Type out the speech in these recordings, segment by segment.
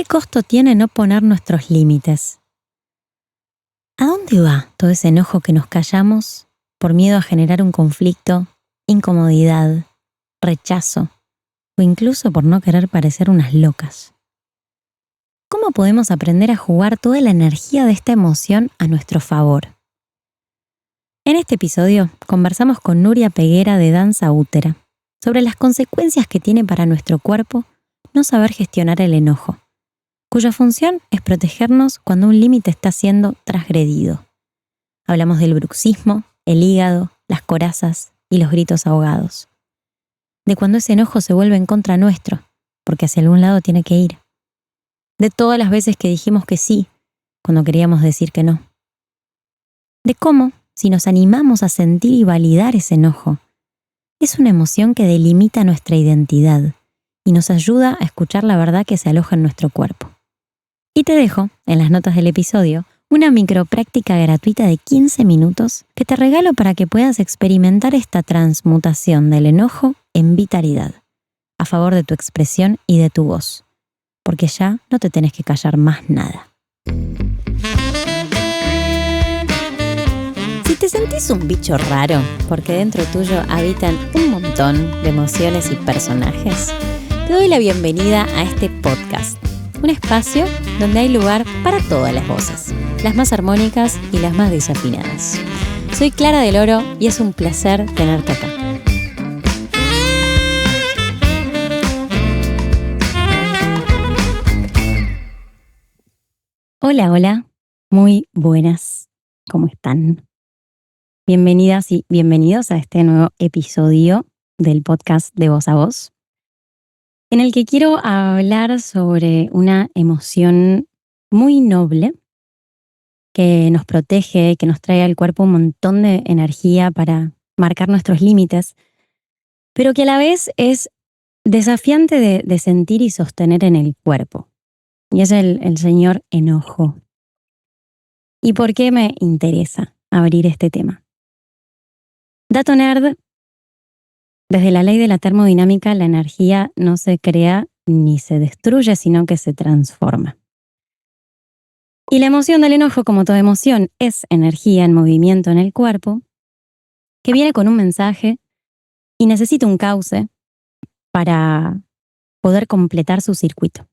qué costo tiene no poner nuestros límites? ¿A dónde va todo ese enojo que nos callamos por miedo a generar un conflicto, incomodidad, rechazo o incluso por no querer parecer unas locas? ¿Cómo podemos aprender a jugar toda la energía de esta emoción a nuestro favor? En este episodio conversamos con Nuria Peguera de Danza Útera sobre las consecuencias que tiene para nuestro cuerpo no saber gestionar el enojo, cuya función es protegernos cuando un límite está siendo transgredido. Hablamos del bruxismo, el hígado, las corazas y los gritos ahogados. De cuando ese enojo se vuelve en contra nuestro, porque hacia algún lado tiene que ir. De todas las veces que dijimos que sí, cuando queríamos decir que no. De cómo, si nos animamos a sentir y validar ese enojo, es una emoción que delimita nuestra identidad y nos ayuda a escuchar la verdad que se aloja en nuestro cuerpo. Y te dejo, en las notas del episodio, una micropráctica gratuita de 15 minutos que te regalo para que puedas experimentar esta transmutación del enojo en vitalidad, a favor de tu expresión y de tu voz, porque ya no te tenés que callar más nada. Si te sentís un bicho raro, porque dentro tuyo habitan un montón de emociones y personajes, te doy la bienvenida a este podcast. Un espacio donde hay lugar para todas las voces, las más armónicas y las más desafinadas. Soy Clara del Oro y es un placer tenerte acá. Hola, hola, muy buenas, ¿cómo están? Bienvenidas y bienvenidos a este nuevo episodio del podcast de Voz a Voz, en el que quiero hablar sobre una emoción muy noble que nos protege, que nos trae al cuerpo un montón de energía para marcar nuestros límites, pero que a la vez es desafiante de sentir y sostener en el cuerpo. Y es el señor enojo. ¿Y por qué me interesa abrir este tema? Dato nerd: desde la ley de la termodinámica, la energía no se crea ni se destruye, sino que se transforma. Y la emoción del enojo, como toda emoción, es energía en movimiento en el cuerpo, que viene con un mensaje y necesita un cauce para poder completar su circuito.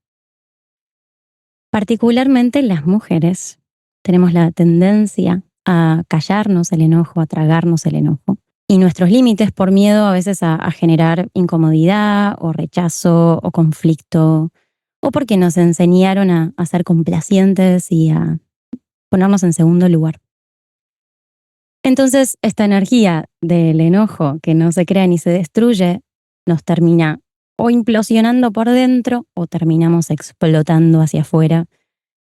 Particularmente las mujeres tenemos la tendencia a callarnos el enojo, a tragarnos el enojo. Y nuestros límites por miedo a veces a generar incomodidad o rechazo o conflicto, o porque nos enseñaron a ser complacientes y a ponernos en segundo lugar. Entonces, esta energía del enojo que no se crea ni se destruye nos termina o implosionando por dentro o terminamos explotando hacia afuera,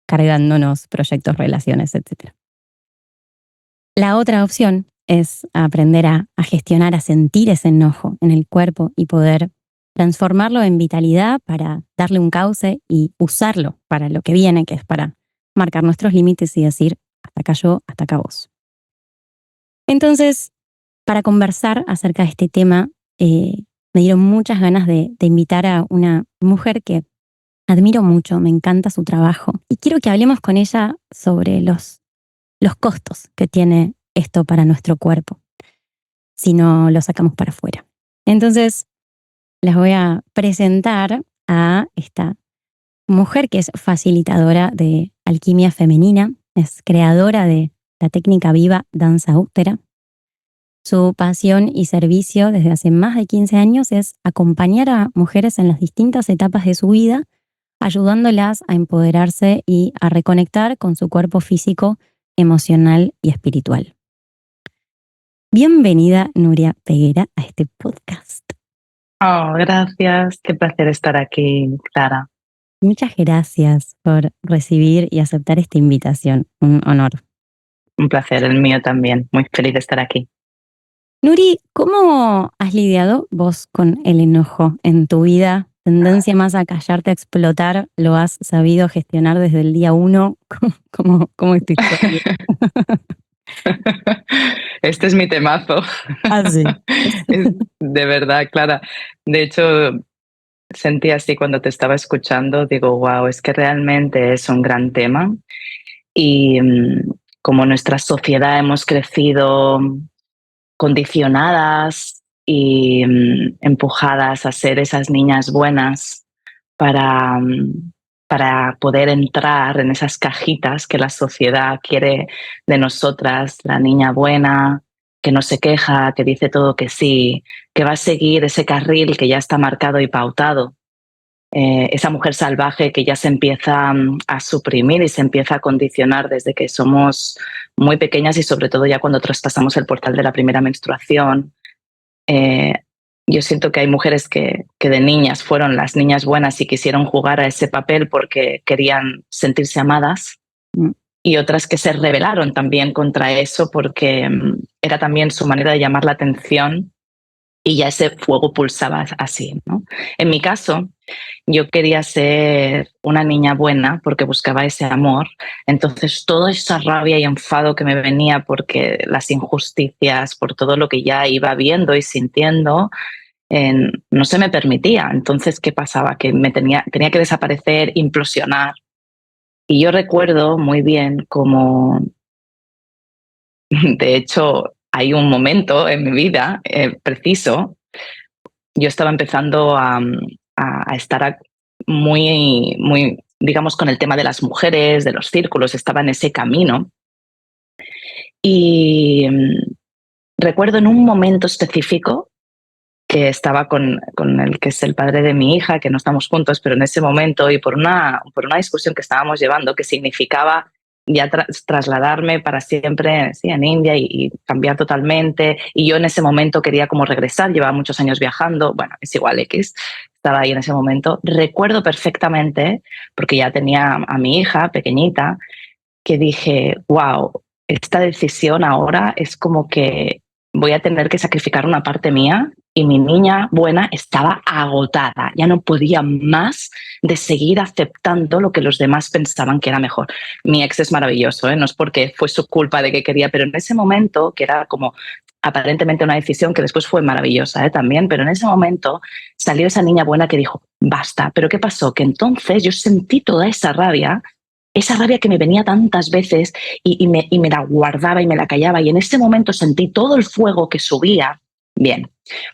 cargándonos proyectos, relaciones, etc. La otra opción es aprender a gestionar, a sentir ese enojo en el cuerpo y poder transformarlo en vitalidad para darle un cauce y usarlo para lo que viene, que es para marcar nuestros límites y decir: hasta acá yo, hasta acá vos. Entonces, para conversar acerca de este tema, me dieron muchas ganas de invitar a una mujer que admiro mucho, me encanta su trabajo y quiero que hablemos con ella sobre los costos que tiene esto para nuestro cuerpo si no lo sacamos para afuera. Entonces, les voy a presentar a esta mujer que es facilitadora de alquimia femenina, es creadora de la técnica viva Danza Útera. Su pasión y servicio desde hace más de 15 años es acompañar a mujeres en las distintas etapas de su vida, ayudándolas a empoderarse y a reconectar con su cuerpo físico, emocional y espiritual. Bienvenida, Nuria Peguera, a este podcast. Oh, gracias. Qué placer estar aquí, Clara. Muchas gracias por recibir y aceptar esta invitación. Un honor. Un placer, el mío también. Muy feliz de estar aquí. Nuri, ¿cómo has lidiado vos con el enojo en tu vida? ¿Tendencia más a callarte, a explotar? ¿Lo has sabido gestionar desde el día 1? ¿Cómo es tu historia? Este es mi temazo. Ah, sí. De verdad, Clara. De hecho, sentí así cuando te estaba escuchando. Digo, wow, es que realmente es un gran tema. Y como nuestra sociedad hemos crecido condicionadas y empujadas a ser esas niñas buenas para, para poder entrar en esas cajitas que la sociedad quiere de nosotras, la niña buena, que no se queja, que dice todo que sí, que va a seguir ese carril que ya está marcado y pautado. Esa mujer salvaje que ya se empieza a suprimir y se empieza a condicionar desde que somos muy pequeñas y sobre todo ya cuando traspasamos el portal de la primera menstruación. Eh, yo siento que hay mujeres que de niñas fueron las niñas buenas y quisieron jugar a ese papel porque querían sentirse amadas, Mm. y otras que se rebelaron también contra eso porque era también su manera de llamar la atención y ya ese fuego pulsaba así, ¿no? En mi caso, yo quería ser una niña buena porque buscaba ese amor. Entonces, toda esa rabia y enfado que me venía porque las injusticias, por todo lo que ya iba viendo y sintiendo, no se me permitía. Entonces, ¿qué pasaba? Que tenía que desaparecer, implosionar. Y yo recuerdo muy bien como, de hecho, hay un momento en mi vida preciso. Yo estaba empezando a estar muy, muy, digamos, con el tema de las mujeres, de los círculos, estaba en ese camino. Y recuerdo en un momento específico que estaba con el que es el padre de mi hija, que no estamos juntos, pero en ese momento y por una discusión que estábamos llevando, que significaba ya trasladarme para siempre, sí, en India y cambiar totalmente. Y yo en ese momento quería como regresar, llevaba muchos años viajando, bueno, es igual X, estaba ahí en ese momento. Recuerdo perfectamente, porque ya tenía a mi hija pequeñita, que dije, wow, esta decisión ahora es como que voy a tener que sacrificar una parte mía, y mi niña buena estaba agotada, ya no podía más de seguir aceptando lo que los demás pensaban que era mejor. Mi ex es maravilloso, ¿eh? No es porque fue su culpa de que quería, pero en ese momento, que era como aparentemente una decisión que después fue maravillosa, ¿eh? También, pero en ese momento salió esa niña buena que dijo, basta. ¿Pero qué pasó? Que entonces yo sentí toda esa rabia que me venía tantas veces y me la guardaba y me la callaba, y en ese momento sentí todo el fuego que subía. Bien,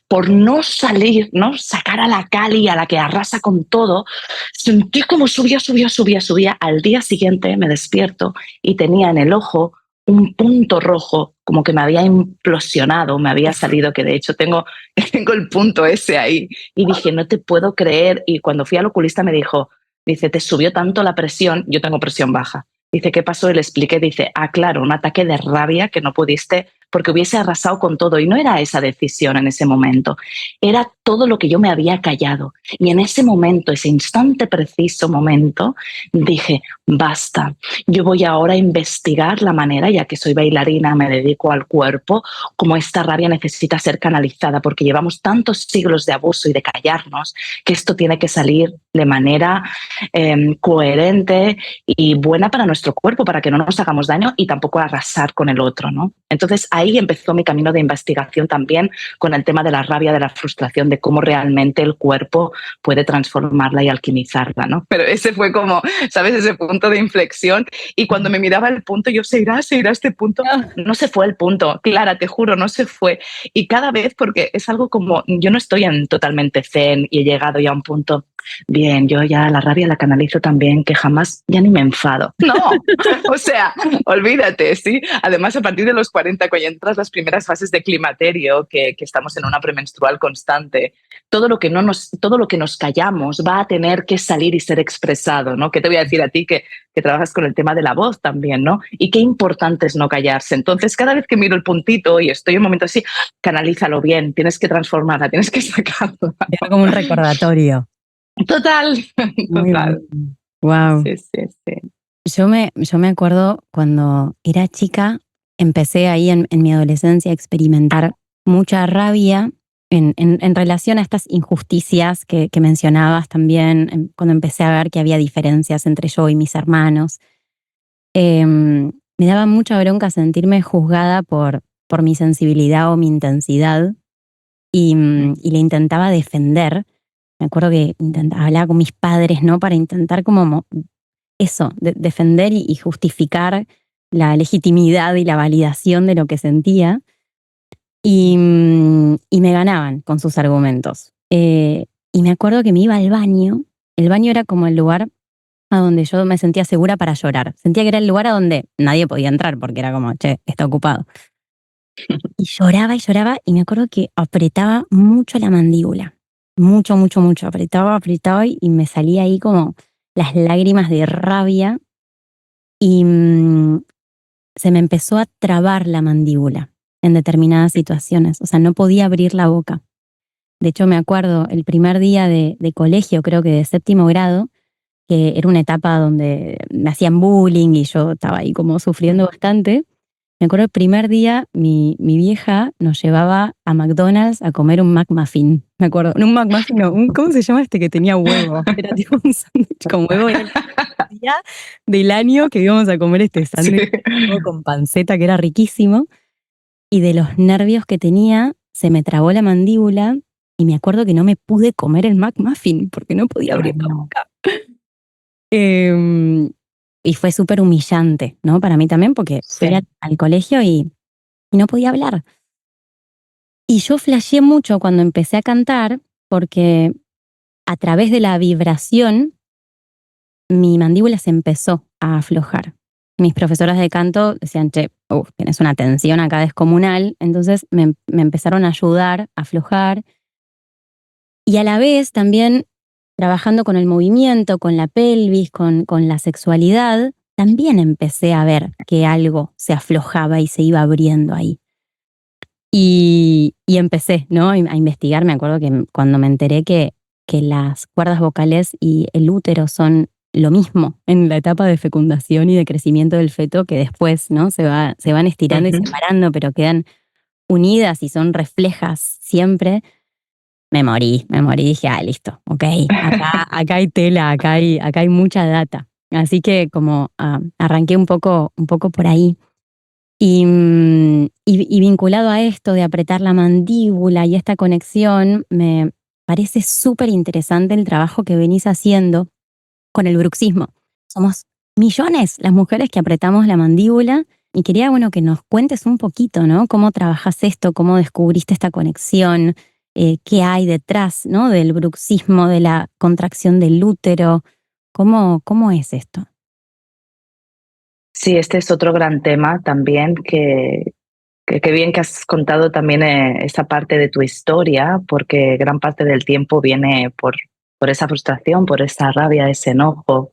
por no salir, no sacar a la Cali, a la que arrasa con todo, sentí como subía, subía, subía, subía. Al día siguiente me despierto y tenía en el ojo un punto rojo, como que me había implosionado, me había salido, que de hecho tengo el punto ese ahí. Y dije, no te puedo creer. Y cuando fui al oculista me dijo, dice, te subió tanto la presión, yo tengo presión baja. Dice, ¿qué pasó? Y le expliqué, dice, claro, un ataque de rabia que no pudiste, porque hubiese arrasado con todo. Y no era esa decisión en ese momento, era todo lo que yo me había callado. Y en ese momento, ese instante preciso momento, dije, basta, yo voy ahora a investigar la manera, ya que soy bailarina, me dedico al cuerpo, cómo esta rabia necesita ser canalizada, porque llevamos tantos siglos de abuso y de callarnos, que esto tiene que salir de manera coherente y buena para nuestro cuerpo, para que no nos hagamos daño y tampoco arrasar con el otro, ¿no? Entonces ahí empezó mi camino de investigación también con el tema de la rabia, de la frustración, de cómo realmente el cuerpo puede transformarla y alquimizarla, ¿no? Pero ese fue como, ¿sabes? Ese punto de inflexión. Y cuando me miraba el punto, yo, se irá este punto. No se fue el punto, Clara, te juro, no se fue. Y cada vez, porque es algo como, yo no estoy en totalmente zen y he llegado ya a un punto, bien, yo ya la rabia la canalizo también, que jamás ya ni me enfado. No, o sea, olvídate, ¿sí? Además, a partir de los 40, cuando entras las primeras fases de climaterio, que estamos en una premenstrual constante, todo lo que nos callamos va a tener que salir y ser expresado, ¿no? ¿Qué te voy a decir a ti que trabajas con el tema de la voz también, ¿no? Y qué importante es no callarse. Entonces, cada vez que miro el puntito y estoy en un momento así, canalízalo bien, tienes que transformarla, tienes que sacarla. Era como un recordatorio. Total, Muy total. bien. Wow. Sí, sí, sí. Yo me acuerdo cuando era chica, empecé ahí en mi adolescencia a experimentar mucha rabia en relación a estas injusticias que mencionabas también, cuando empecé a ver que había diferencias entre yo y mis hermanos. Me daba mucha bronca sentirme juzgada por mi sensibilidad o mi intensidad y la intentaba defender, Me acuerdo que hablaba con mis padres, ¿no? Para intentar como eso, defender y justificar la legitimidad y la validación de lo que sentía. Y me ganaban con sus argumentos. Y me acuerdo que me iba al baño. El baño era como el lugar a donde yo me sentía segura para llorar. Sentía que era el lugar a donde nadie podía entrar porque era como, che, está ocupado. Y lloraba y me acuerdo que apretaba mucho la mandíbula. Mucho, mucho, mucho. Apretaba y me salía ahí como las lágrimas de rabia y se me empezó a trabar la mandíbula en determinadas situaciones. O sea, no podía abrir la boca. De hecho, me acuerdo el primer día de colegio, creo que de 7º grado, que era una etapa donde me hacían bullying y yo estaba ahí como sufriendo bastante. Me acuerdo el primer día, mi vieja nos llevaba a McDonald's a comer un McMuffin. Me acuerdo, no un McMuffin, no, ¿cómo se llama este que tenía huevo? Era tipo un sándwich con huevo. Era el día del año que íbamos a comer este Sí. sándwich con panceta que era riquísimo. Y de los nervios que tenía, se me trabó la mandíbula y me acuerdo que no me pude comer el McMuffin porque no podía abrir la boca. Y fue súper humillante, ¿no? Para mí también, porque fui Sí. al colegio y no podía hablar. Y yo flasheé mucho cuando empecé a cantar, porque a través de la vibración, mi mandíbula se empezó a aflojar. Mis profesoras de canto decían, che, tienes una tensión acá descomunal. Entonces me empezaron a ayudar a aflojar. Y a la vez también trabajando con el movimiento, con la pelvis, con la sexualidad, también empecé a ver que algo se aflojaba y se iba abriendo ahí. Y empecé, ¿no? a investigar. Me acuerdo que cuando me enteré que las cuerdas vocales y el útero son lo mismo en la etapa de fecundación y de crecimiento del feto, que después, ¿no? Se van estirando y separando, pero quedan unidas y son reflejas siempre. Me morí, dije, listo, ok, acá hay tela, acá hay mucha data. Así que como arranqué un poco por ahí. Y vinculado a esto de apretar la mandíbula y esta conexión, me parece súper interesante el trabajo que venís haciendo con el bruxismo. Somos millones las mujeres que apretamos la mandíbula y quería, bueno, que nos cuentes un poquito, ¿no? Cómo trabajás esto, cómo descubriste esta conexión, qué hay detrás, ¿no? Del bruxismo, de la contracción del útero. ¿Cómo es esto? Sí, este es otro gran tema también que bien que has contado también esa parte de tu historia, porque gran parte del tiempo viene por esa frustración, por esa rabia, ese enojo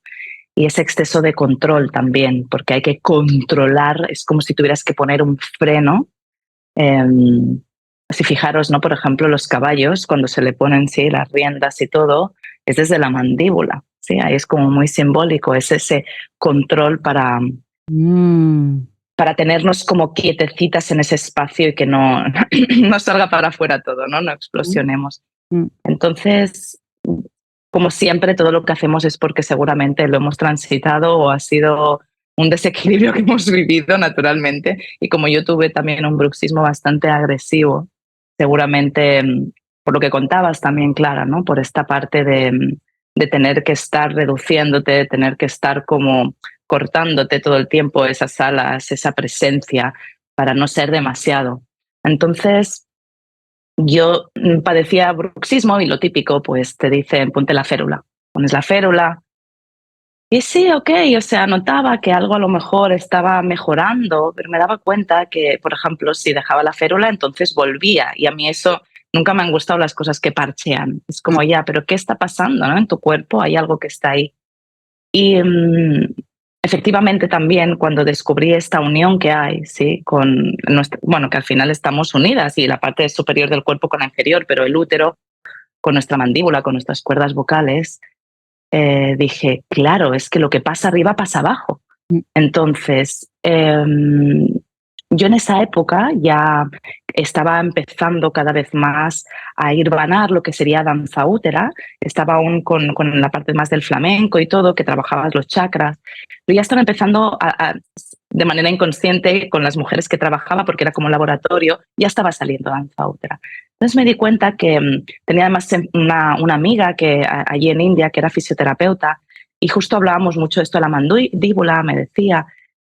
y ese exceso de control también, porque hay que controlar, es como si tuvieras que poner un freno. Si fijaros, ¿no? Por ejemplo, los caballos, cuando se le ponen sí, las riendas y todo, es desde la mandíbula. ¿Sí? Ahí es como muy simbólico, es ese control para tenernos como quietecitas en ese espacio y que no, no salga para afuera todo, ¿no? No explosionemos. Entonces, como siempre, todo lo que hacemos es porque seguramente lo hemos transitado o ha sido un desequilibrio que hemos vivido naturalmente. Y como yo tuve también un bruxismo bastante agresivo, seguramente, por lo que contabas también, Clara, ¿no? Por esta parte de tener que estar reduciéndote, de tener que estar como cortándote todo el tiempo esas alas, esa presencia, para no ser demasiado. Entonces, yo padecía bruxismo y lo típico, pues te dicen, ponte la férula. Pones la férula y sí, ok, o sea, notaba que algo a lo mejor estaba mejorando, pero me daba cuenta que, por ejemplo, si dejaba la férula, entonces volvía. Y a mí eso nunca me han gustado las cosas que parchean. Es como, ya, pero ¿qué está pasando, no? En tu cuerpo hay algo que está ahí. Y efectivamente también cuando descubrí esta unión que hay, ¿sí? Con bueno, que al final estamos unidas y la parte superior del cuerpo con la inferior, pero el útero con nuestra mandíbula, con nuestras cuerdas vocales, dije, claro, es que lo que pasa arriba pasa abajo. Entonces, yo en esa época ya estaba empezando cada vez más a irvanar lo que sería danza útera, estaba aún con la parte más del flamenco y todo, que trabajabas los chakras, pero ya estaba empezando de manera inconsciente con las mujeres que trabajaba, porque era como un laboratorio, ya estaba saliendo danza útera. Entonces me di cuenta que tenía además una amiga que allí en India que era fisioterapeuta y justo hablábamos mucho de esto de la mandíbula, me decía,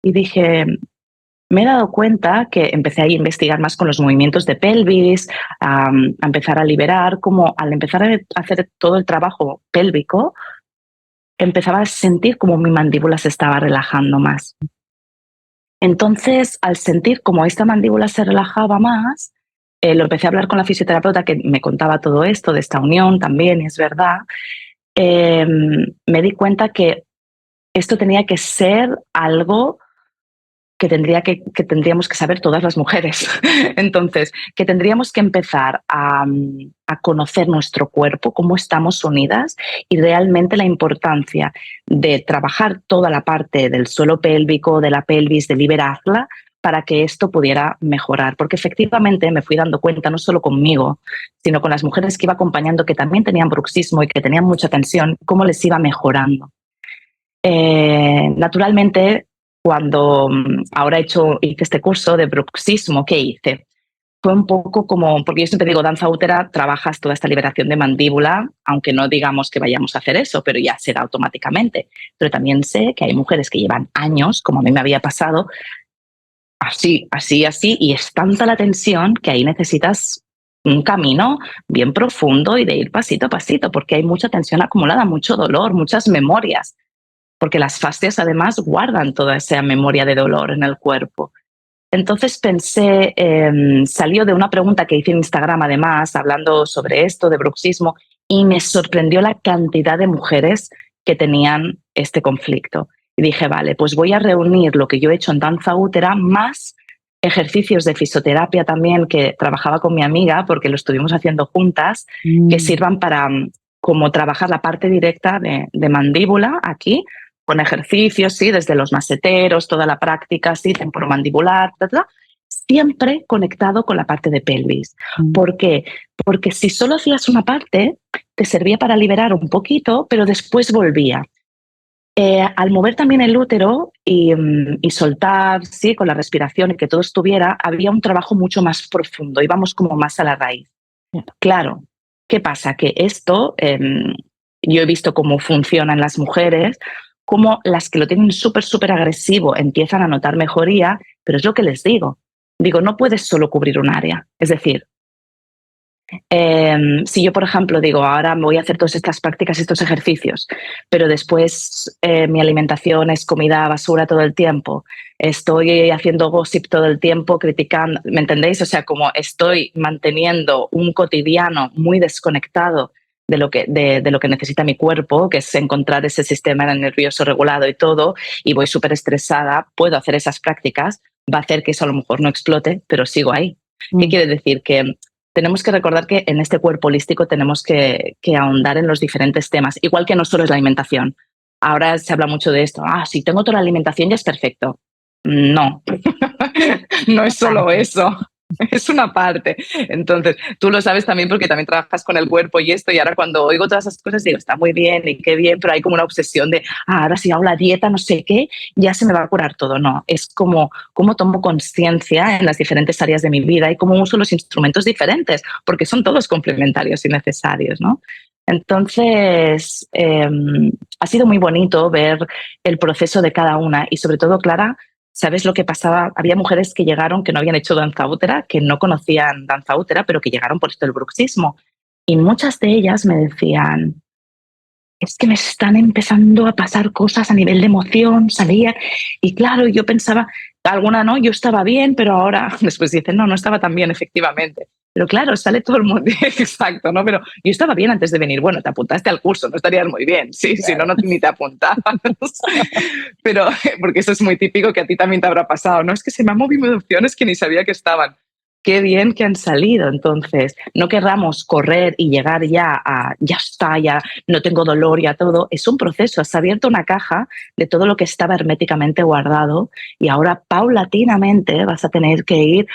y dije, me he dado cuenta que empecé a investigar más con los movimientos de pelvis, a empezar a liberar, como al empezar a hacer todo el trabajo pélvico, empezaba a sentir como mi mandíbula se estaba relajando más. Entonces, al sentir como esta mandíbula se relajaba más, lo empecé a hablar con la fisioterapeuta que me contaba todo esto, de esta unión también, y es verdad, me di cuenta que esto tenía que ser algo que tendríamos que saber todas las mujeres. Entonces, que tendríamos que empezar a conocer nuestro cuerpo, cómo estamos unidas y realmente la importancia de trabajar toda la parte del suelo pélvico, de la pelvis, de liberarla para que esto pudiera mejorar. Porque efectivamente me fui dando cuenta, no solo conmigo, sino con las mujeres que iba acompañando que también tenían bruxismo y que tenían mucha tensión, cómo les iba mejorando. Naturalmente, cuando ahora hice este curso de bruxismo, ¿qué hice? Fue un poco como, porque yo siempre digo, danza útera, trabajas toda esta liberación de mandíbula, aunque no digamos que vayamos a hacer eso, pero ya será automáticamente. Pero también sé que hay mujeres que llevan años, como a mí me había pasado, así, así, así, y es tanta la tensión que ahí necesitas un camino bien profundo y de ir pasito a pasito, porque hay mucha tensión acumulada, mucho dolor, muchas memorias porque las fascias además guardan toda esa memoria de dolor en el cuerpo. Entonces pensé, salió de una pregunta que hice en Instagram además, hablando sobre esto de bruxismo, y me sorprendió la cantidad de mujeres que tenían este conflicto. Y dije, vale, pues voy a reunir lo que yo he hecho en danza útera más ejercicios de fisioterapia también que trabajaba con mi amiga, porque lo estuvimos haciendo juntas, que sirvan para como trabajar la parte directa de mandíbula aquí, con ejercicios, sí, desde los maseteros, toda la práctica, sí, temporomandibular, siempre conectado con la parte de pelvis. ¿Por qué? Porque si solo hacías una parte, te servía para liberar un poquito, pero después volvía. Al mover también el útero y soltar, sí, con la respiración y que todo estuviera, había un trabajo mucho más profundo, íbamos como más a la raíz. Claro, ¿qué pasa? Que esto, yo he visto cómo funciona en las mujeres, cómo las que lo tienen súper, súper agresivo empiezan a notar mejoría, pero es lo que les digo. Digo, no puedes solo cubrir un área. Es decir, si yo, por ejemplo, digo, ahora me voy a hacer todas estas prácticas, estos ejercicios, pero después mi alimentación es comida basura todo el tiempo, estoy haciendo gossip todo el tiempo, criticando, ¿me entendéis? O sea, como estoy manteniendo un cotidiano muy desconectado de lo que necesita mi cuerpo, que es encontrar ese sistema nervioso regulado y todo, y voy súper estresada, puedo hacer esas prácticas, va a hacer que eso a lo mejor no explote, pero sigo ahí. ¿Qué quiere decir? Que tenemos que recordar que en este cuerpo holístico tenemos que ahondar en los diferentes temas, igual que no solo es la alimentación. Ahora se habla mucho de esto, si tengo toda la alimentación ya es perfecto. No, no es solo eso. Es una parte. Entonces, tú lo sabes también porque también trabajas con el cuerpo y esto, y ahora cuando oigo todas esas cosas digo, está muy bien y qué bien, pero hay como una obsesión de, ahora si hago la dieta, no sé qué, ya se me va a curar todo. No, es como tomo conciencia en las diferentes áreas de mi vida y cómo uso los instrumentos diferentes, porque son todos complementarios y necesarios, ¿no? Entonces, ha sido muy bonito ver el proceso de cada una y sobre todo, Clara, ¿sabes lo que pasaba? Había mujeres que llegaron que no habían hecho danza útera, que no conocían danza útera, pero que llegaron por esto del bruxismo. Y muchas de ellas me decían, es que me están empezando a pasar cosas a nivel de emoción, salía. Y claro, yo pensaba, alguna no, yo estaba bien, pero ahora después dicen, no, no estaba tan bien, efectivamente. Pero claro, sale todo el mundo, exacto, ¿no? Pero yo estaba bien antes de venir. Bueno, te apuntaste al curso, no estarías muy bien. Sí, claro. Si no, no ni te apuntabas. Pero, porque eso es muy típico que a ti también te habrá pasado, ¿no? Es que se me han movido emociones que ni sabía que estaban. Qué bien que han salido. Entonces, no querramos correr y llegar ya a, ya está, ya no tengo dolor, ya todo. Es un proceso. Has abierto una caja de todo lo que estaba herméticamente guardado y ahora paulatinamente vas a tener que ir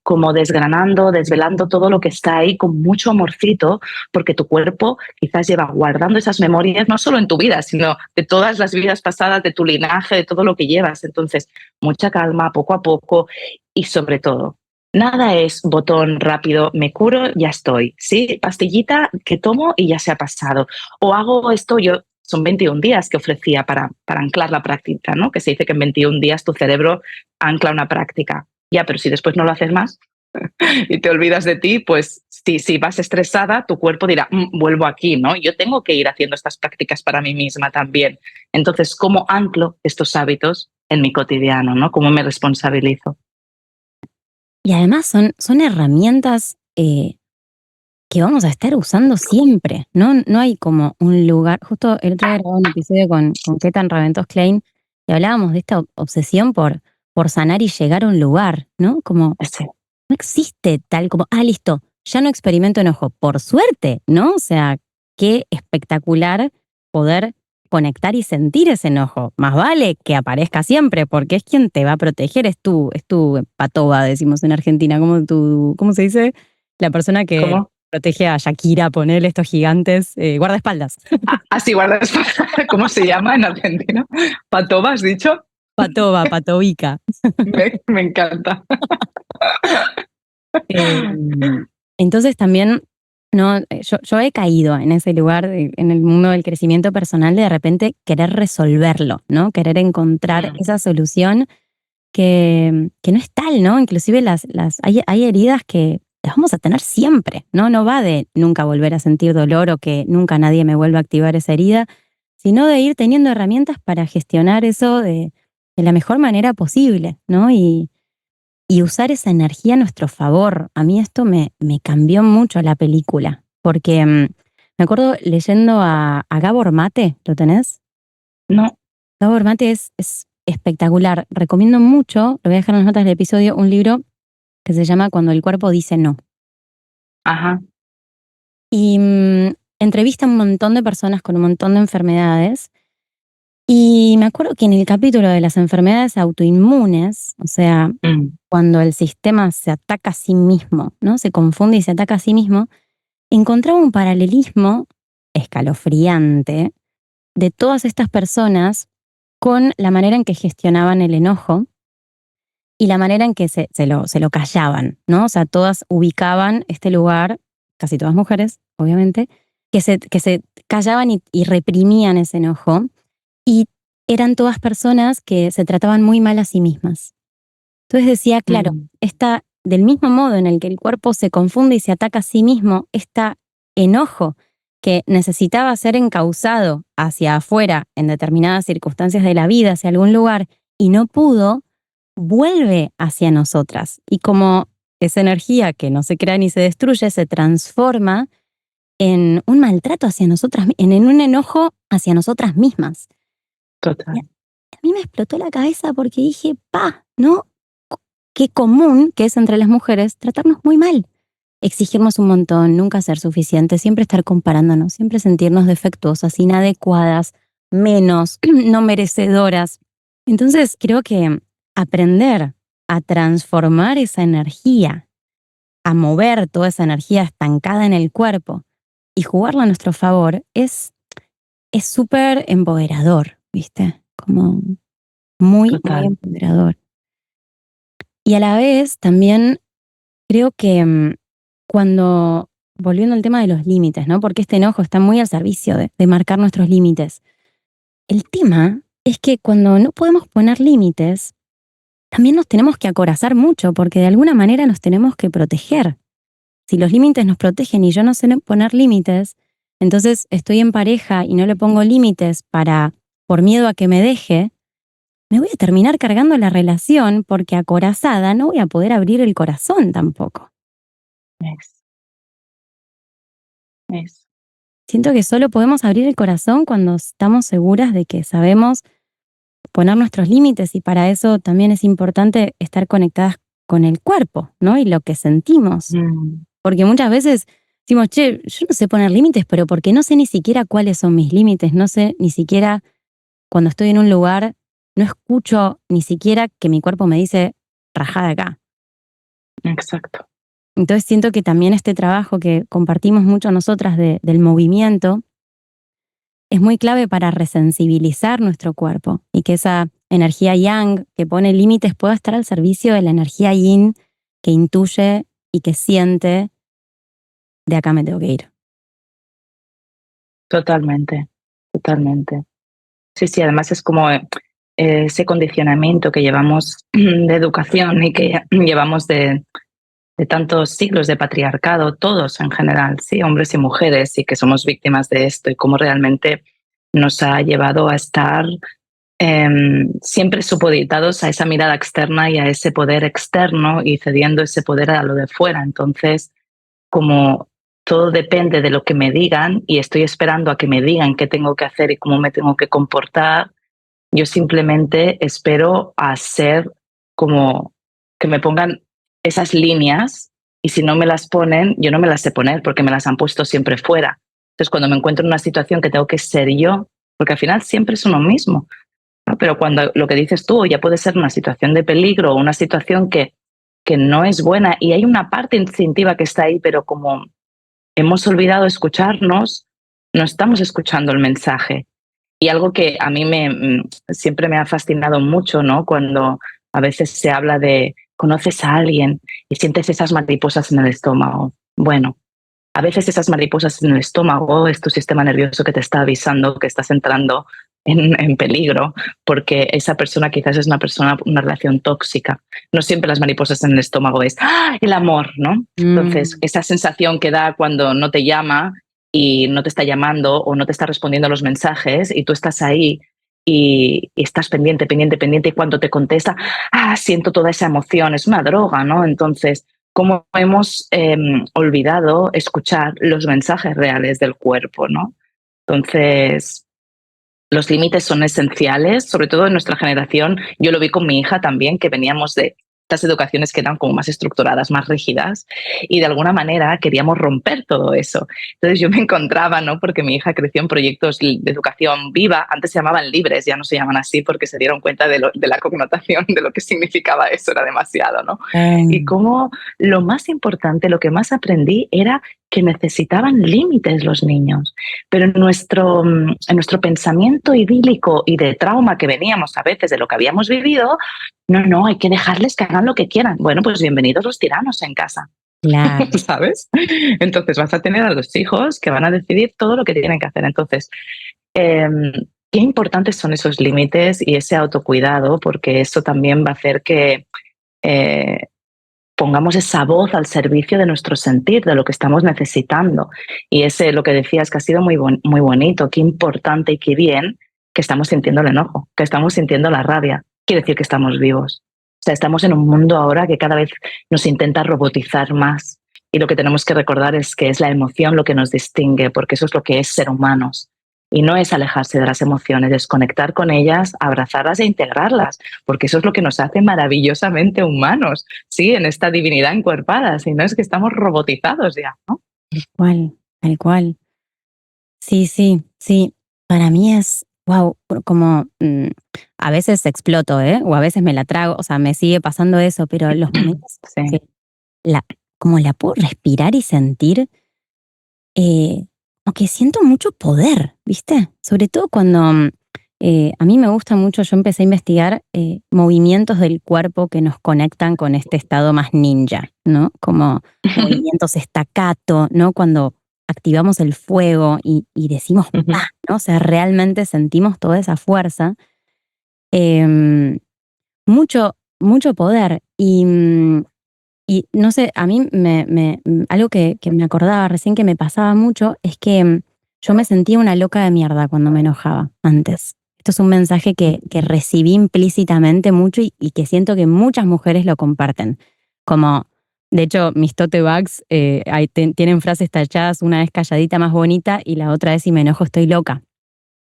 como desgranando, desvelando todo lo que está ahí con mucho amorcito, porque tu cuerpo quizás lleva guardando esas memorias no solo en tu vida, sino de todas las vidas pasadas, de tu linaje, de todo lo que llevas. Entonces, mucha calma, poco a poco y sobre todo, Nada es botón rápido, me curo, ya estoy, ¿sí? Pastillita que tomo y ya se ha pasado. O hago esto, yo son 21 días que ofrecía para anclar la práctica, ¿no? Que se dice que en 21 días tu cerebro ancla una práctica. Ya, pero si después no lo haces más y te olvidas de ti, pues si vas estresada, tu cuerpo dirá, vuelvo aquí, ¿no? Yo tengo que ir haciendo estas prácticas para mí misma también. Entonces, ¿cómo anclo estos hábitos en mi cotidiano, ¿no? ¿Cómo me responsabilizo? Y además son herramientas que vamos a estar usando siempre, ¿no? No hay como un lugar. Justo el otro día grababa un episodio con Ketan Raventos Klein y hablábamos de esta obsesión por sanar y llegar a un lugar, ¿no? Como Ese. no existe tal como, listo, ya no experimento enojo. Por suerte, ¿no? O sea, qué espectacular poder conectar y sentir ese enojo. Más vale que aparezca siempre, porque es quien te va a proteger, es tu patoba, decimos en Argentina, ¿cómo se dice? La persona que ¿Cómo? protege a Shakira, ponerle estos gigantes, guardaespaldas. Sí, guardaespaldas. ¿Cómo se llama en Argentina? ¿Patoba, has dicho? Patoba, patobica. Me encanta. Eh, entonces también, no, yo he caído en ese lugar, en el mundo del crecimiento personal, de repente querer resolverlo, ¿no? Querer encontrar esa solución que no es tal, ¿no? Inclusive hay heridas que las vamos a tener siempre, ¿no? No va de nunca volver a sentir dolor o que nunca nadie me vuelva a activar esa herida, sino de ir teniendo herramientas para gestionar eso de la mejor manera posible, ¿no? Y usar esa energía a nuestro favor. A mí esto me cambió mucho la película, porque me acuerdo leyendo a Gabor Mate, ¿lo tenés? No. Gabor Mate es espectacular. Recomiendo mucho, lo voy a dejar en las notas del episodio, un libro que se llama Cuando el cuerpo dice no. Ajá. Y entrevista a un montón de personas con un montón de enfermedades. Y me acuerdo que en el capítulo de las enfermedades autoinmunes, o sea, cuando el sistema se ataca a sí mismo, ¿no? Se confunde y se ataca a sí mismo, encontraba un paralelismo escalofriante de todas estas personas con la manera en que gestionaban el enojo y la manera en que se lo callaban, ¿no? O sea, todas ubicaban este lugar, casi todas mujeres, obviamente, que se callaban y reprimían ese enojo, y eran todas personas que se trataban muy mal a sí mismas. Entonces decía, claro, del mismo modo en el que el cuerpo se confunde y se ataca a sí mismo, este enojo que necesitaba ser encauzado hacia afuera en determinadas circunstancias de la vida, hacia algún lugar, y no pudo, vuelve hacia nosotras. Y como esa energía que no se crea ni se destruye, se transforma en un maltrato hacia nosotras, en un enojo hacia nosotras mismas. Total. Y a mí me explotó la cabeza porque dije, ¿no? Qué común que es entre las mujeres tratarnos muy mal. Exigirnos un montón, nunca ser suficiente, siempre estar comparándonos, siempre sentirnos defectuosas, inadecuadas, menos, no merecedoras. Entonces, creo que aprender a transformar esa energía, a mover toda esa energía estancada en el cuerpo y jugarla a nuestro favor es súper empoderador, ¿viste? Como muy, muy Total. empoderador. Y a la vez también creo que volviendo al tema de los límites, ¿no? Porque este enojo está muy al servicio de marcar nuestros límites. El tema es que cuando no podemos poner límites, también nos tenemos que acorazar mucho, porque de alguna manera nos tenemos que proteger. Si los límites nos protegen y yo no sé poner límites, entonces estoy en pareja y no le pongo límites por miedo a que me deje, me voy a terminar cargando la relación porque acorazada no voy a poder abrir el corazón tampoco. Es. Es. Siento que solo podemos abrir el corazón cuando estamos seguras de que sabemos poner nuestros límites, y para eso también es importante estar conectadas con el cuerpo, ¿no? Y lo que sentimos. Porque muchas veces decimos, che, yo no sé poner límites, pero porque no sé ni siquiera cuáles son mis límites, no sé ni siquiera cuando estoy en un lugar, no escucho ni siquiera que mi cuerpo me dice, rajá de acá. Exacto. Entonces siento que también este trabajo que compartimos mucho nosotras del movimiento es muy clave para resensibilizar nuestro cuerpo y que esa energía yang que pone límites pueda estar al servicio de la energía yin que intuye y que siente, de acá me tengo que ir. Totalmente, totalmente. Sí, sí, además es como ese condicionamiento que llevamos de educación y que llevamos de tantos siglos de patriarcado, todos en general, sí, hombres y mujeres, y que somos víctimas de esto y cómo realmente nos ha llevado a estar siempre supeditados a esa mirada externa y a ese poder externo y cediendo ese poder a lo de fuera. Entonces, como todo depende de lo que me digan y estoy esperando a que me digan qué tengo que hacer y cómo me tengo que comportar, yo simplemente espero a ser como que me pongan esas líneas y si no me las ponen, yo no me las sé poner porque me las han puesto siempre fuera. Entonces, cuando me encuentro en una situación que tengo que ser yo, porque al final siempre es uno mismo, ¿no? Pero cuando lo que dices tú ya puede ser una situación de peligro o una situación que no es buena y hay una parte instintiva que está ahí, pero como hemos olvidado escucharnos, no estamos escuchando el mensaje. Y algo que a mí siempre me ha fascinado mucho, ¿no? Cuando a veces se habla de conoces a alguien y sientes esas mariposas en el estómago. Bueno, a veces esas mariposas en el estómago es tu sistema nervioso que te está avisando que estás entrando en peligro, porque esa persona quizás es una relación tóxica. No siempre las mariposas en el estómago es ¡ah! El amor, ¿no? Entonces, esa sensación que da cuando no te llama y no te está llamando o no te está respondiendo a los mensajes y tú estás ahí y estás pendiente, pendiente, pendiente y cuando te contesta, siento toda esa emoción, es una droga, ¿no? Entonces, cómo hemos olvidado escuchar los mensajes reales del cuerpo, ¿no? Entonces, los límites son esenciales, sobre todo en nuestra generación. Yo lo vi con mi hija también, que veníamos de estas educaciones que eran como más estructuradas, más rígidas, y de alguna manera queríamos romper todo eso. Entonces yo me encontraba, ¿no? Porque mi hija creció en proyectos de educación viva, antes se llamaban libres, ya no se llaman así porque se dieron cuenta de la connotación, de lo que significaba eso, era demasiado, ¿no? Y cómo lo más importante, lo que más aprendí era que necesitaban límites los niños, pero en nuestro pensamiento idílico y de trauma que veníamos a veces de lo que habíamos vivido, no, hay que dejarles que hagan lo que quieran. Bueno, pues bienvenidos los tiranos en casa. Claro. ¿Sabes? Entonces vas a tener a los hijos que van a decidir todo lo que tienen que hacer. Entonces, qué importantes son esos límites y ese autocuidado, porque eso también va a hacer que pongamos esa voz al servicio de nuestro sentir, de lo que estamos necesitando. Y ese, lo que decías, que ha sido muy bonito, qué importante y qué bien que estamos sintiendo el enojo, que estamos sintiendo la rabia. Quiere decir que estamos vivos. O sea, estamos en un mundo ahora que cada vez nos intenta robotizar más. Y lo que tenemos que recordar es que es la emoción lo que nos distingue, porque eso es lo que es ser humanos. Y no es alejarse de las emociones, es conectar con ellas, abrazarlas e integrarlas, porque eso es lo que nos hace maravillosamente humanos, sí, en esta divinidad encuerpada, si no es que estamos robotizados ya, ¿no? Tal cual, tal cual. Sí, sí, sí. Para mí es, wow, como a veces exploto, ¿eh? O a veces me la trago, o sea, me sigue pasando eso, pero los momentos Sí. que la, como la puedo respirar y sentir, como que siento mucho poder, ¿viste? Sobre todo cuando a mí me gusta mucho, yo empecé a investigar movimientos del cuerpo que nos conectan con este estado más ninja, ¿no? Como movimientos staccato, ¿no? Cuando activamos el fuego y decimos ¡pah! ¿No? O sea, realmente sentimos toda esa fuerza. Mucho, mucho poder. Y no sé, a mí algo que me acordaba recién que me pasaba mucho es que yo me sentía una loca de mierda cuando me enojaba antes. Esto es un mensaje que recibí implícitamente mucho y que siento que muchas mujeres lo comparten. Como, de hecho, mis tote bags tienen frases talladas, una es calladita más bonita y la otra es si me enojo estoy loca.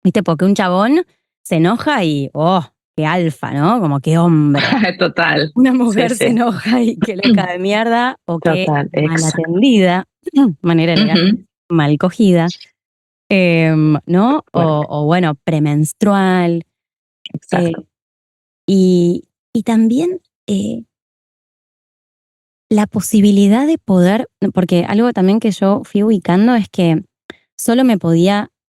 ¿Viste? Porque un chabón se enoja y, oh, qué alfa, ¿no? Como qué hombre. Total. Una Sí, mujer se sí. enoja y qué loca de mierda o qué Total, mal exacto. atendida, manera elegante, mal cogida, ¿no? Fuerte, O bueno, premenstrual. exacto. eh, y también la posibilidad de poder, porque algo también que yo fui ubicando es que solo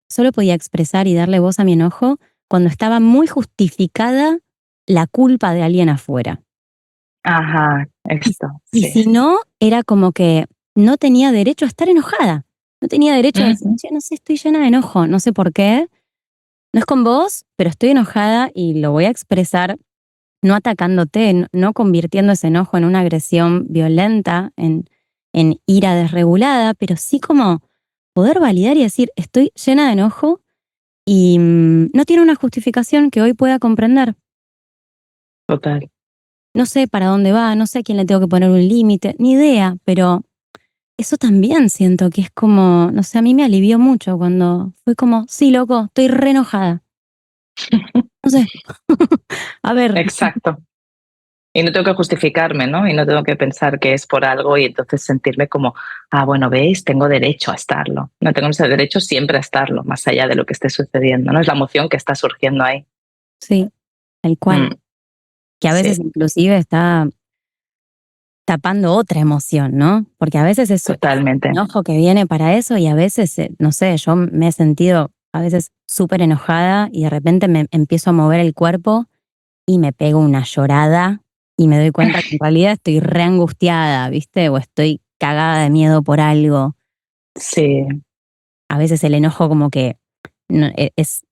solo podía expresar y darle voz a mi enojo cuando estaba muy justificada la culpa de alguien afuera. Ajá, Y, esto, y sí. si no, era como que no tenía derecho a estar enojada. No tenía derecho a decir, Ujú. "Che, no sé, estoy llena de enojo, no sé por qué. No es con vos, pero estoy enojada y lo voy a expresar no atacándote, no convirtiendo ese enojo en una agresión violenta, en ira desregulada, pero sí como poder validar y decir, estoy llena de enojo y no tiene una justificación que hoy pueda comprender. Total. No sé para dónde va, no sé a quién le tengo que poner un límite, ni idea, pero eso también siento que es como, no sé, a mí me alivió mucho cuando fue como, sí, loco, estoy re enojada. No sé, a ver, Exacto. Y no tengo que justificarme, ¿no? Y no tengo que pensar que es por algo y entonces sentirme como, ah, bueno, veis, tengo derecho a estarlo. No tengo ese derecho siempre a estarlo, más allá de lo que esté sucediendo, ¿no? Es la emoción que está surgiendo ahí. sí, tal cual. Mm, Que a sí, veces inclusive está tapando otra emoción, ¿no? Porque a veces es totalmente. enojo que viene para eso y a veces, no sé, yo me he sentido a veces súper enojada y de repente me empiezo a mover el cuerpo y me pego una llorada y me doy cuenta que en realidad estoy re angustiada, ¿viste? O estoy cagada de miedo por algo. Sí, A veces el enojo como que es,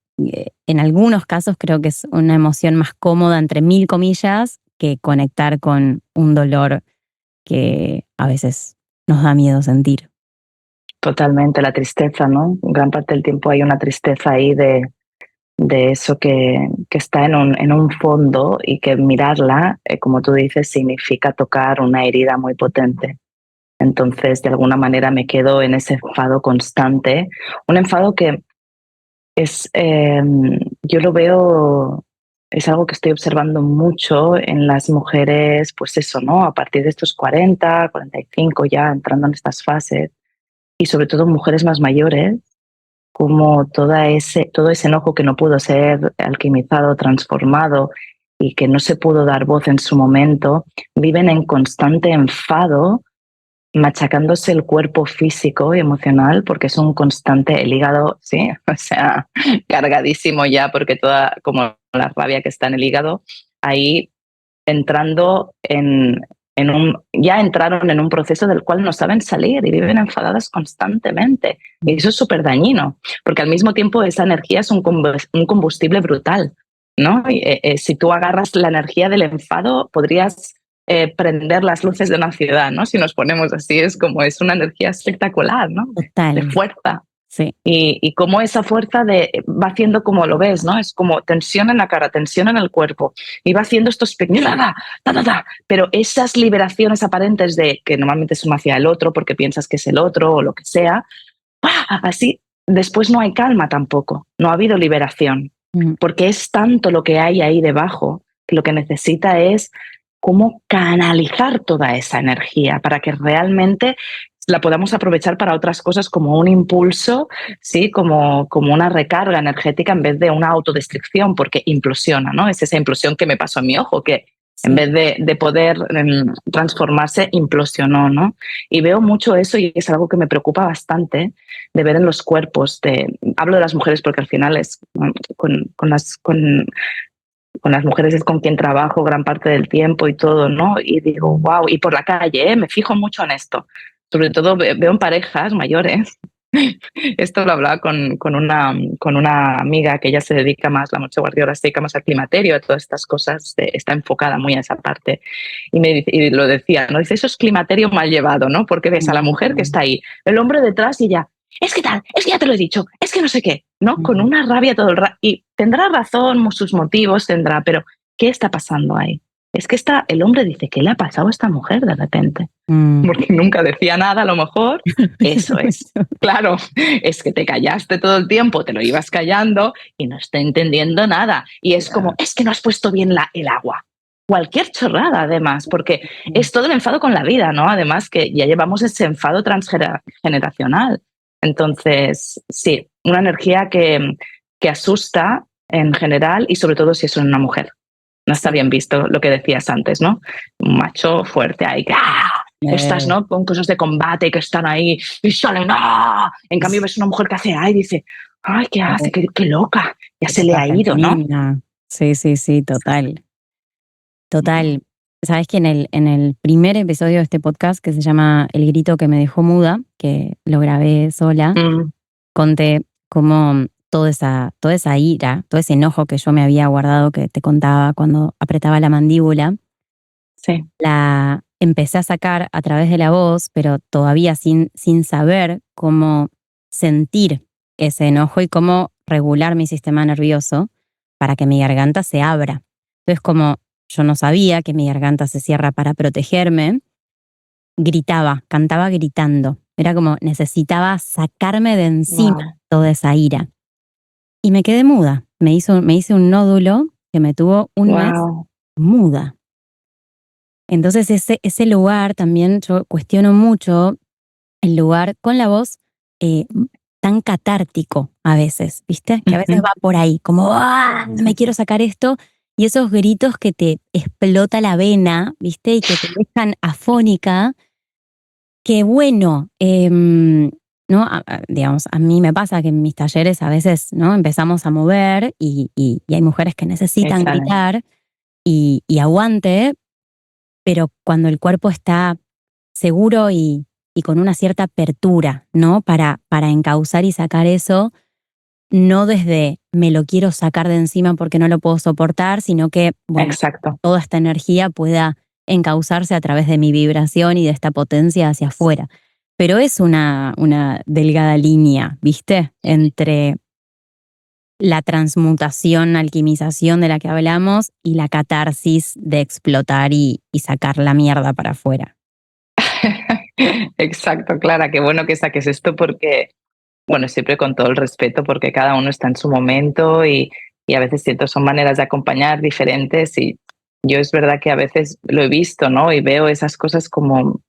en algunos casos creo que es una emoción más cómoda, entre mil comillas, que conectar con un dolor que a veces nos da miedo sentir. totalmente. La tristeza, ¿no? Gran parte del tiempo hay una tristeza ahí de eso que está en un fondo y que mirarla, como tú dices, significa tocar una herida muy potente. Entonces, de alguna manera me quedo en ese enfado constante, un enfado que es, yo lo veo, es algo que estoy observando mucho en las mujeres, pues eso, ¿no? A partir de estos 40, 45 ya entrando en estas fases, y sobre todo mujeres más mayores, como todo ese enojo que no pudo ser alquimizado, transformado y que no se pudo dar voz en su momento, viven en constante enfado, machacándose el cuerpo físico y emocional porque es un constante, el hígado, sí, o sea, cargadísimo ya porque toda como la rabia que está en el hígado, ahí entrando ya entraron en un proceso del cual no saben salir y viven enfadadas constantemente. Y eso es súper dañino, porque al mismo tiempo esa energía es un combustible brutal, ¿no? Si tú agarras la energía del enfado, podrías prender las luces de una ciudad, ¿no? Si nos ponemos así, es una energía espectacular, ¿no? De Total, fuerza. sí. Y cómo esa fuerza va haciendo como lo ves, ¿no? Es como tensión en la cara, tensión en el cuerpo. Y va haciendo estos pequeños, pero esas liberaciones aparentes de que normalmente son hacia el otro porque piensas que es el otro o lo que sea, así después no hay calma tampoco, no ha habido liberación, Mm, porque es tanto lo que hay ahí debajo que lo que necesita es cómo canalizar toda esa energía para que realmente la podamos aprovechar para otras cosas como un impulso, ¿sí? Como una recarga energética en vez de una autodestrucción, porque implosiona, ¿no? Es esa implosión que me pasó a mi ojo, que en sí. vez de poder transformarse, implosionó, ¿no? Y veo mucho eso y es algo que me preocupa bastante de ver en los cuerpos. Hablo de las mujeres porque al final es con las mujeres es con quien trabajo gran parte del tiempo y todo, ¿no? Y digo, wow, y por la calle, me fijo mucho en esto. Sobre todo veo en parejas mayores. Esto lo hablaba con una amiga que ella se dedica más, la Montse Guardiola se dedica más al climaterio, a todas estas cosas, está enfocada muy a esa parte. Y lo decía, ¿no? Dice, eso es climaterio mal llevado, ¿no? Porque ves a la mujer que Mm, está ahí, el hombre detrás y ya, es que tal, es que ya te lo he dicho, es que no sé qué, ¿no? Con mm, una rabia todo el rato. Y tendrá razón, sus motivos tendrá, pero ¿qué está pasando ahí? Es que el hombre dice, ¿qué le ha pasado a esta mujer de repente? mm. Porque nunca decía nada, a lo mejor. Eso es. Claro, es que te callaste todo el tiempo, te lo ibas callando y no está entendiendo nada. Y es como, es que no has puesto bien el agua. Cualquier chorrada, además, porque es todo el enfado con la vida, ¿no? Además que ya llevamos ese enfado transgeneracional. Entonces, sí, una energía que asusta en general y sobre todo si es una mujer. No está Sí. bien visto lo que decías antes, ¿no? Un macho fuerte ahí, ¡ah! Estas, ¿no? Con cosas de combate que están ahí y salen, ¡ah! En cambio ves una mujer que hace, ay, dice, ay, ¿qué hace? Qué loca. Ya Qué se le cosa ha ido, ¿no? femenina. Sí, sí, sí, total. Total. Sabes que en el primer episodio de este podcast, que se llama El grito que me dejó muda, que lo grabé sola, conté cómo toda esa ira, todo ese enojo que yo me había guardado, que te contaba cuando apretaba la mandíbula, Sí, la empecé a sacar a través de la voz, pero todavía sin saber cómo sentir ese enojo y cómo regular mi sistema nervioso para que mi garganta se abra. Entonces, como yo no sabía que mi garganta se cierra para protegerme, gritaba, cantaba gritando. Era como necesitaba sacarme de encima wow, toda esa ira. Y me quedé muda. Me hice un nódulo que me tuvo un mes wow, muda. Entonces ese lugar también yo cuestiono mucho el lugar con la voz eh, tan catártico a veces, ¿viste? Que a veces va por ahí, como ¡ah! Me quiero sacar esto. Y esos gritos que te explota la vena, ¿viste? Y que te dejan afónica. Que bueno, ¿no? Digamos, a mí me pasa que en mis talleres a veces, ¿no? Empezamos a mover y hay mujeres que y necesitan sale. gritar y aguante, pero cuando el cuerpo está seguro y con una cierta apertura, ¿no? Para encauzar y sacar eso, no desde me lo quiero sacar de encima porque no lo puedo soportar, sino que, bueno, Exacto. toda esta energía pueda encauzarse a través de mi vibración y de esta potencia hacia afuera. Pero es una delgada línea, ¿viste? Entre la transmutación, alquimización de la que hablamos y la catarsis de explotar y sacar la mierda para afuera. Exacto, Clara, qué bueno que saques esto porque, bueno, siempre con todo el respeto, porque cada uno está en su momento y a veces siento son maneras de acompañar diferentes y yo es verdad que a veces lo he visto, ¿no? Y veo esas cosas como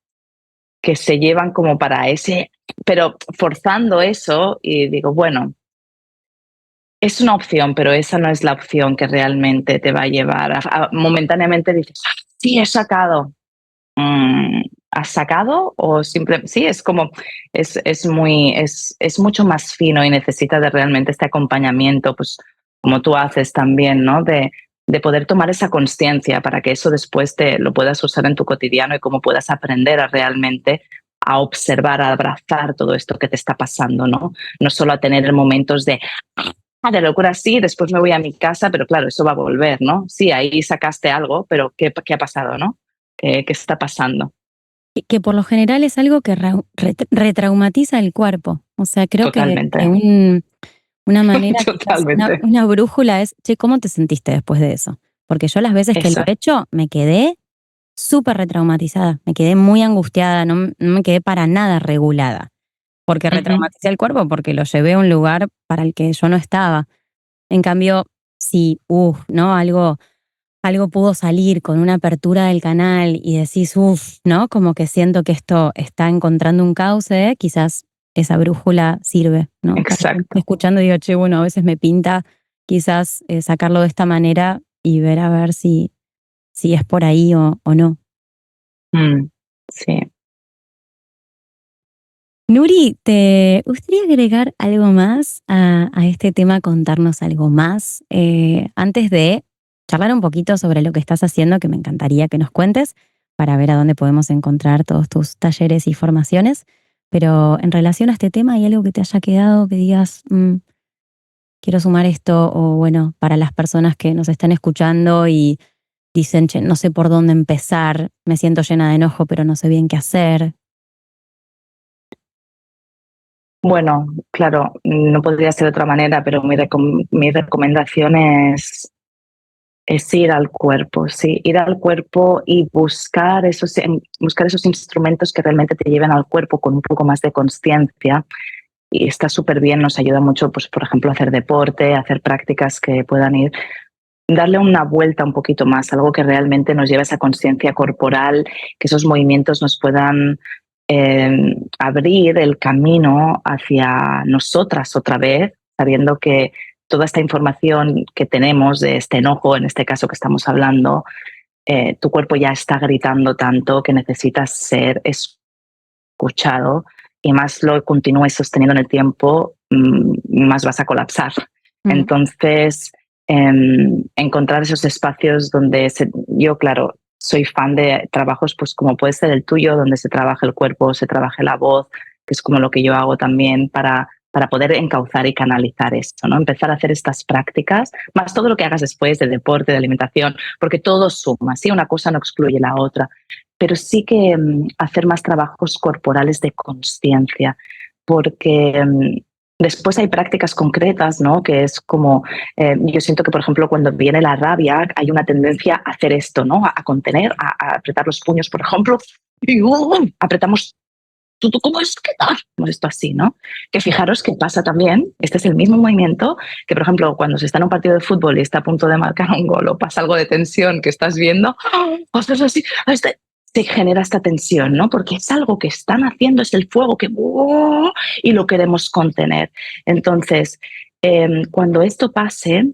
que se llevan como para ese, pero forzando eso y digo, bueno, es una opción, pero esa no es la opción que realmente te va a llevar momentáneamente dices, "Ah, sí, he sacado, mm, ¿has sacado o simple?". Sí, es como, es mucho más fino y necesita de realmente este acompañamiento, pues como tú haces también, ¿no? De poder tomar esa conciencia para que eso después te lo puedas usar en tu cotidiano y cómo puedas aprender a realmente a observar, a abrazar todo esto que te está pasando, ¿no? No solo a tener momentos de locura, sí, después me voy a mi casa, pero claro, eso va a volver, ¿no? Sí, ahí sacaste algo, pero ¿qué ha pasado, no? ¿Qué está pasando? Que por lo general es algo que retraumatiza el cuerpo. O sea, creo Totalmente, que una manera, quizás totalmente. una brújula es, che, ¿cómo te sentiste después de eso? Porque yo las veces que lo Eso. he hecho, me quedé súper retraumatizada, me quedé muy angustiada, no me quedé para nada regulada, porque Ujú. retraumaticé el cuerpo, porque lo llevé a un lugar para el que yo no estaba. En cambio, si, ¿no? Algo pudo salir con una apertura del canal y decís, ¿no? Como que siento que esto está encontrando un cauce, quizás esa brújula sirve, ¿no? Para que esté Exacto. escuchando y digo, che, bueno, a veces me pinta quizás sacarlo de esta manera y ver a ver si es por ahí o no. Mm, sí. Nuri, ¿te gustaría agregar algo más a este tema, contarnos algo más? Antes de charlar un poquito sobre lo que estás haciendo, que me encantaría que nos cuentes para ver a dónde podemos encontrar todos tus talleres y formaciones. Pero en relación a este tema, ¿hay algo que te haya quedado que digas, quiero sumar esto? O bueno, para las personas que nos están escuchando y dicen, che, no sé por dónde empezar, me siento llena de enojo, pero no sé bien qué hacer. Bueno, claro, no podría ser de otra manera, pero mi recomendación es ir al cuerpo, sí, ir al cuerpo y buscar esos instrumentos que realmente te lleven al cuerpo con un poco más de conciencia. Y está súper bien, nos ayuda mucho, pues, por ejemplo, a hacer deporte, a hacer prácticas que puedan ir, darle una vuelta un poquito más, algo que realmente nos lleve a esa conciencia corporal, que esos movimientos nos puedan abrir el camino hacia nosotras otra vez, sabiendo que toda esta información que tenemos de este enojo, en este caso que estamos hablando, tu cuerpo ya está gritando tanto que necesitas ser escuchado y más lo continúes sosteniendo en el tiempo, más vas a colapsar. Entonces, encontrar esos espacios donde yo, claro, soy fan de trabajos pues como puede ser el tuyo, donde se trabaja el cuerpo, se trabaja la voz, que es como lo que yo hago también para poder encauzar y canalizar esto, ¿no? Empezar a hacer estas prácticas, más todo lo que hagas después de deporte, de alimentación, porque todo suma, ¿sí? Una cosa no excluye la otra, pero sí que hacer más trabajos corporales de consciencia, porque después hay prácticas concretas, ¿no? Que es como, yo siento que, por ejemplo, cuando viene la rabia, hay una tendencia a hacer esto, ¿no? A contener, a apretar los puños, por ejemplo, y apretamos ¿tú cómo es que tal? Hemos esto así, ¿no? Que fijaros que pasa también, este es el mismo movimiento que, por ejemplo, cuando se está en un partido de fútbol y está a punto de marcar un gol o pasa algo de tensión que estás viendo, haces así, se genera esta tensión, ¿no? Porque es algo que están haciendo, es el fuego que y lo queremos contener. Entonces, cuando esto pase,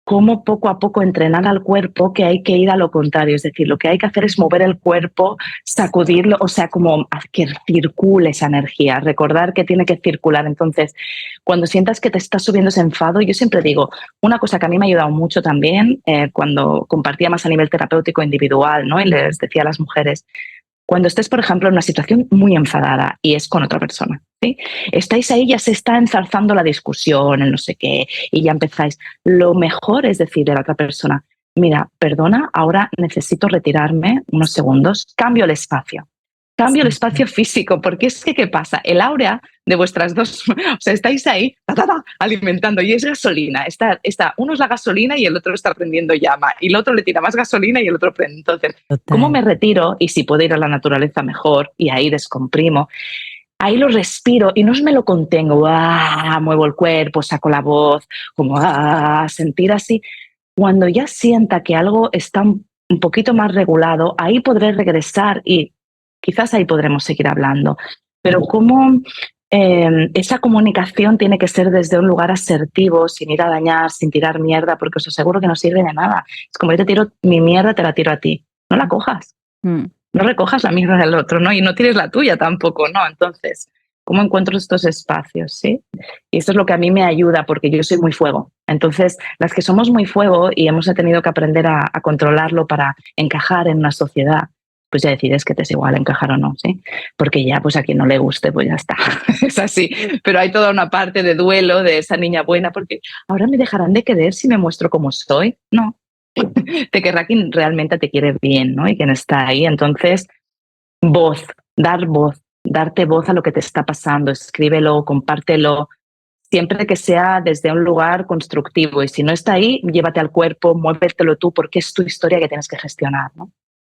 cómo poco a poco entrenar al cuerpo que hay que ir a lo contrario, es decir, lo que hay que hacer es mover el cuerpo, sacudirlo, o sea, como que circule esa energía, recordar que tiene que circular. Entonces, cuando sientas que te está subiendo ese enfado, yo siempre digo, una cosa que a mí me ha ayudado mucho también, cuando compartía más a nivel terapéutico individual, ¿no? Y les decía a las mujeres, cuando estés, por ejemplo, en una situación muy enfadada y es con otra persona, ¿sí? Estáis ahí, ya se está enzarzando la discusión, el no sé qué, y ya empezáis. Lo mejor es decirle a la otra persona, mira, perdona, ahora necesito retirarme unos segundos, cambio el espacio. Cambio el espacio físico, porque es que, ¿qué pasa? El aura de vuestras dos, o sea, estáis ahí alimentando y es gasolina. Uno es la gasolina y el otro está prendiendo llama, y el otro le tira más gasolina y el otro prende. Entonces, ¿cómo me retiro? Y si puedo ir a la naturaleza mejor y ahí descomprimo. Ahí lo respiro y no me lo contengo, muevo el cuerpo, saco la voz, como sentir así. Cuando ya sienta que algo está un poquito más regulado, ahí podré regresar y quizás ahí podremos seguir hablando. Pero cómo esa comunicación tiene que ser desde un lugar asertivo, sin ir a dañar, sin tirar mierda, porque os aseguro que no sirve de nada. Es como yo te tiro mi mierda, te la tiro a ti. No la cojas. No recojas la mierda del otro, ¿no? Y no tires la tuya tampoco, ¿no? Entonces, ¿cómo encuentro estos espacios, sí? Y esto es lo que a mí me ayuda, porque yo soy muy fuego. Entonces, las que somos muy fuego y hemos tenido que aprender a controlarlo para encajar en una sociedad, pues ya decides que te es igual encajar o no, ¿sí? Porque ya, pues a quien no le guste, pues ya está. Es así. Pero hay toda una parte de duelo de esa niña buena, porque ahora me dejarán de querer si me muestro como soy. No, te querrá quien realmente te quiere bien, ¿no? Y quien está ahí. Entonces, voz, darte voz a lo que te está pasando, escríbelo, compártelo, siempre que sea desde un lugar constructivo. Y si no está ahí, llévate al cuerpo, muévetelo tú, porque es tu historia que tienes que gestionar, ¿no?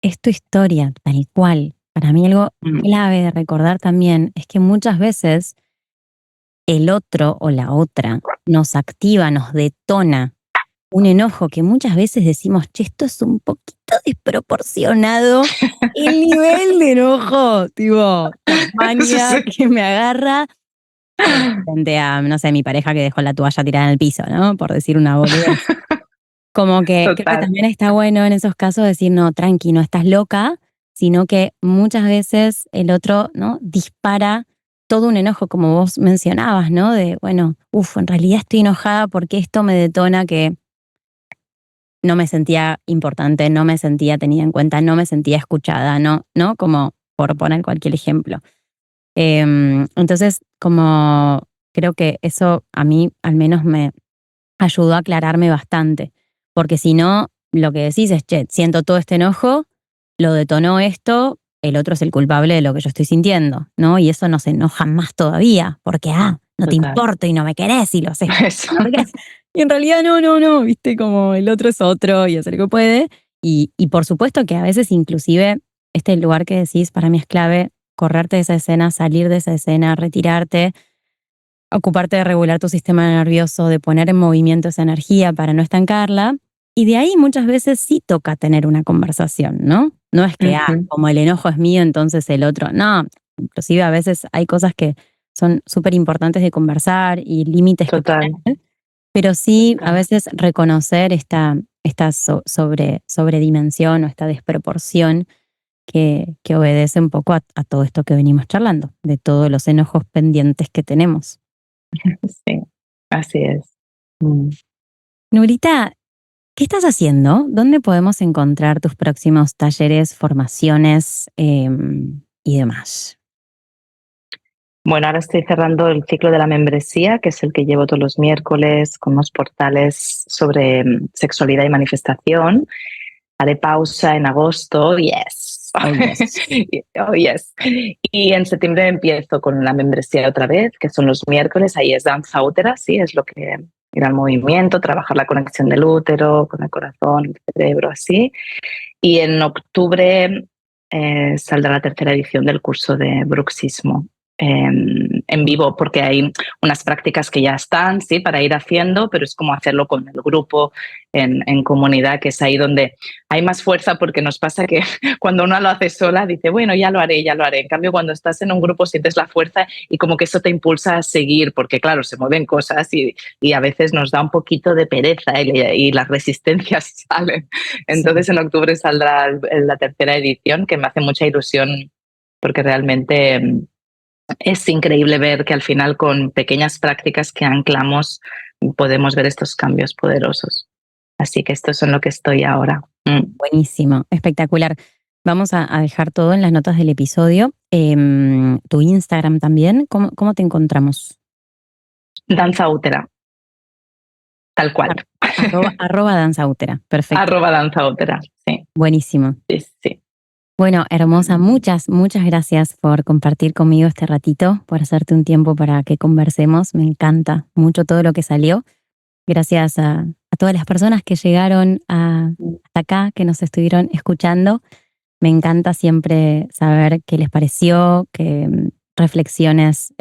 Es tu historia, tal cual. Para mí algo clave de recordar también es que muchas veces el otro o la otra nos activa, nos detona un enojo que muchas veces decimos, che, esto es un poquito desproporcionado. El nivel de enojo, tipo, Tasmania, que me agarra frente a, no sé, mi pareja que dejó la toalla tirada en el piso, ¿no? Por decir una boludez. Como que creo que Total. también está bueno en esos casos decir, no, tranqui, no estás loca, sino que muchas veces el otro, ¿no? Dispara todo un enojo, como vos mencionabas, ¿no? De, bueno, en realidad estoy enojada porque esto me detona que no me sentía importante, no me sentía tenida en cuenta, no me sentía escuchada, ¿no? Como por poner cualquier ejemplo. Entonces, como creo que eso a mí al menos me ayudó a aclararme bastante, porque si no, lo que decís es, che, siento todo este enojo, lo detonó esto, el otro es el culpable de lo que yo estoy sintiendo, ¿no? Y eso nos enoja más todavía, porque, no te Total. importo y no me querés y lo sé. Eso. No me querés. Y en realidad no, viste, como el otro es otro y hace lo que puede. Y por supuesto que a veces inclusive este lugar que decís para mí es clave, correrte de esa escena, salir de esa escena, retirarte, ocuparte de regular tu sistema nervioso, de poner en movimiento esa energía para no estancarla. Y de ahí muchas veces sí toca tener una conversación, ¿no? No es que, como el enojo es mío, entonces el otro, no. Inclusive a veces hay cosas que son súper importantes de conversar y límites que Total. poner, pero sí a veces reconocer esta sobredimensión o esta desproporción que obedece un poco a todo esto que venimos charlando, de todos los enojos pendientes que tenemos. Sí, así es. Nurita, ¿Qué estás haciendo? ¿Dónde podemos encontrar tus próximos talleres, formaciones y demás? Bueno, ahora estoy cerrando el ciclo de la membresía, que es el que llevo todos los miércoles con unos portales sobre sexualidad y manifestación. Haré pausa en agosto, yes. Oh, yes. Oh, yes. Y en septiembre empiezo con la membresía otra vez, que son los miércoles. Ahí es danza útera, sí, es lo que ir al movimiento, trabajar la conexión del útero con el corazón, el cerebro, así. Y en octubre saldrá la tercera edición del curso de bruxismo en vivo, porque hay unas prácticas que ya están, sí, para ir haciendo, pero es como hacerlo con el grupo en comunidad, que es ahí donde hay más fuerza, porque nos pasa que cuando uno lo hace sola dice, bueno, ya lo haré, ya lo haré. En cambio, cuando estás en un grupo sientes la fuerza y como que eso te impulsa a seguir, porque claro, se mueven cosas y a veces nos da un poquito de pereza y las resistencias salen. Entonces, en octubre saldrá la tercera edición, que me hace mucha ilusión porque realmente es increíble ver que al final con pequeñas prácticas que anclamos podemos ver estos cambios poderosos. Así que esto es en lo que estoy ahora. Buenísimo, espectacular. Vamos a dejar todo en las notas del episodio. Tu Instagram también, ¿cómo te encontramos? Danza útera, tal cual. Arroba danza útera, perfecto. Arroba danza útera, sí. Buenísimo. Sí, sí. Bueno, hermosa, muchas gracias por compartir conmigo este ratito, por hacerte un tiempo para que conversemos. Me encanta mucho todo lo que salió. Gracias a todas las personas que llegaron hasta acá, que nos estuvieron escuchando. Me encanta siempre saber qué les pareció, qué reflexiones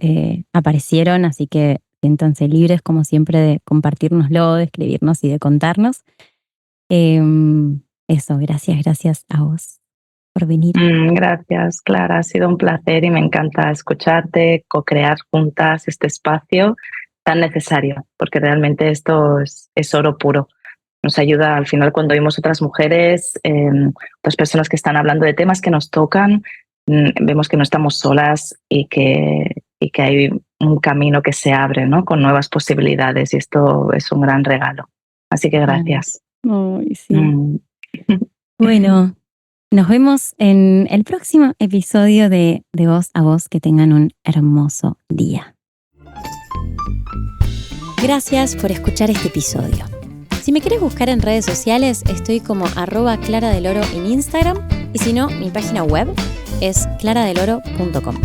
aparecieron, así que siéntanse libres como siempre de compartírnoslo, de escribirnos y de contarnos. Eso, gracias a vos por venir. Gracias, Clara. Ha sido un placer y me encanta escucharte, co-crear juntas este espacio tan necesario, porque realmente esto es oro puro. Nos ayuda al final cuando oímos otras mujeres, otras personas que están hablando de temas que nos tocan, vemos que no estamos solas y que hay un camino que se abre, ¿no? Con nuevas posibilidades, y esto es un gran regalo. Así que gracias. Ay, sí. Bueno, nos vemos en el próximo episodio de Voz a Voz. Que tengan un hermoso día. Gracias por escuchar este episodio. Si me quieres buscar en redes sociales, estoy como @claradeloro en Instagram, y si no, mi página web es claradeloro.com.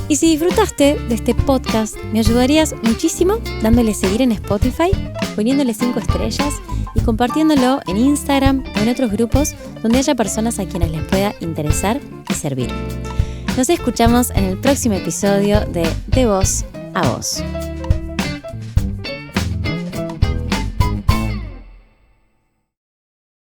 Y si disfrutaste de este podcast, me ayudarías muchísimo dándole seguir en Spotify, poniéndole 5 estrellas y compartiéndolo en Instagram o en otros grupos donde haya personas a quienes les pueda interesar y servir. Nos escuchamos en el próximo episodio de Voz a Voz.